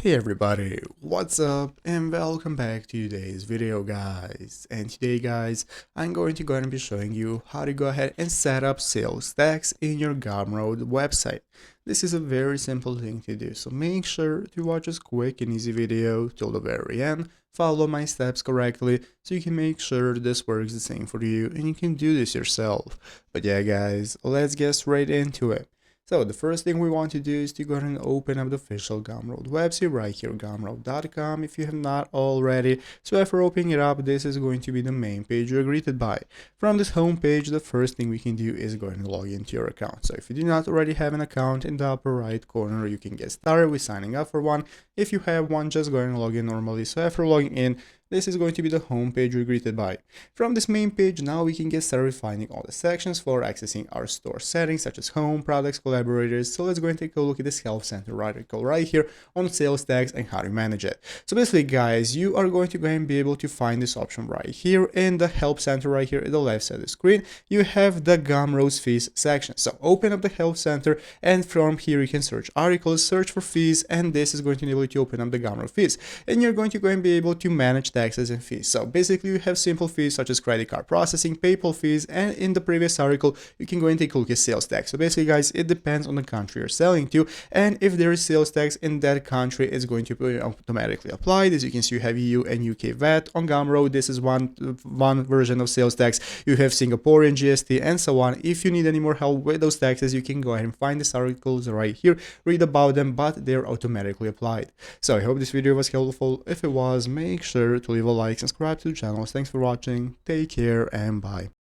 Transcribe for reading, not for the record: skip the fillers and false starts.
Hey everybody, what's up and welcome back to today's video guys. And today guys, I'm going to be showing you how to go ahead and set up sales tax in your Gumroad website. This is a very simple thing to do, so make sure to watch this quick and easy video till the very end. Follow my steps correctly so you can make sure this works the same for you and you can do this yourself. But yeah guys, let's get straight into it. So the first thing we want to do is to go ahead and open up the official Gumroad website right here, gumroad.com, if you have not already. So after opening it up, this is going to be the main page you're greeted by. From this home page, the first thing we can do is go ahead and log into your account. So if you do not already have an account, in the upper right corner, you can get started with signing up for one. If you have one, just go ahead and log in normally. So after logging in, this is going to be the home page you're greeted by. From this main page, now we can get started finding all the sections for accessing our store settings, such as home, products, collaborators. So let's go and take a look at this help center article right here on sales tax and how to manage it. So basically guys, you are going to go ahead and be able to find this option right here in the help center right here at the left side of the screen. You have the Gumroad fees section. So open up the help center and from here you can search articles, search for fees, and this is going to enable you to open up the Gumroad fees. And you're going to go and be able to manage taxes and fees. So basically you have simple fees such as credit card processing, PayPal fees, and in the previous article you can go and take a look at sales tax. So basically guys, it depends on the country you're selling to, and if there is sales tax in that country, it's going to be automatically applied. As you can see, you have EU and UK VAT on Gumroad. This is one version of sales tax. You have Singaporean GST and so on. If you need any more help with those taxes, you can go ahead and find these articles right here, read about them, but they're automatically applied. So I hope this video was helpful. If it was, make sure to leave a like, subscribe to the channel. Thanks for watching, take care, and bye.